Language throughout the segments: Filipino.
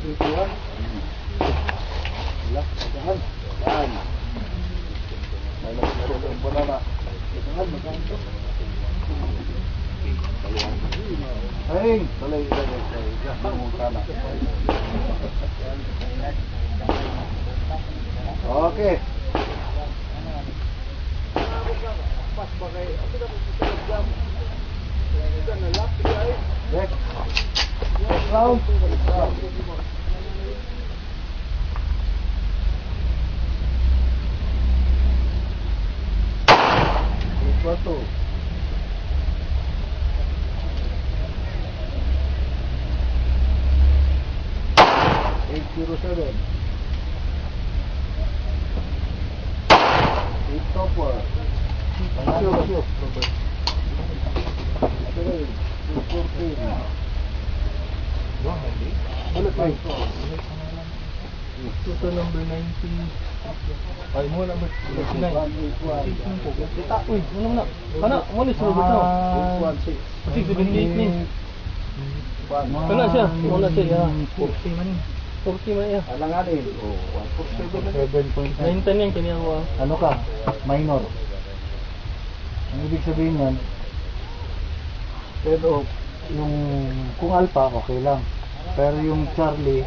Ituan. Wala, pagahan. Yan. May nagkaroon ng banana. Pagahan, magahan to. Ay, talay. Okay. Next round. Equal to 807. 8 topper. Shoot. 214. Bullet rate. Total number 90. Ay, mo number 99. Kita, uy, ano na? Kana, mo ni Robert na. 816. 678 ni. Kana siya, mo na siya. 40 man. 40 man ya. Alanganin. 7.9 yan kanya ko. Ano ka? Minor. Ang ibig sabihin yan, pero yung kung alpha, okay lang. Pero yung Charlie,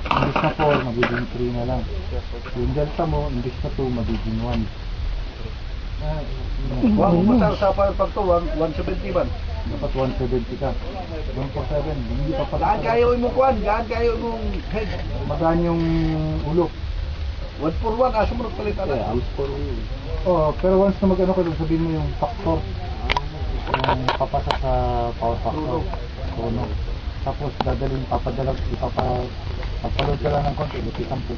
imbis na 4, magiging 3 na lang. Yung delta mo, imbis na 2, magiging 1. Huwag mo sa pagto, 170 man. Dapat 170 ka. 147, hindi pa Gaan pala. kayo mo kuan, gaan kayo mong head. Magaan yung ulo. 141, aso mo nagpalit ala. Oh, pero once na mag-ano ka doon, sabihin mo yung factor. Yung papasa sa power factor. Tono. Tapos dadalhin, papaload ka lang ng konti, lupitan po.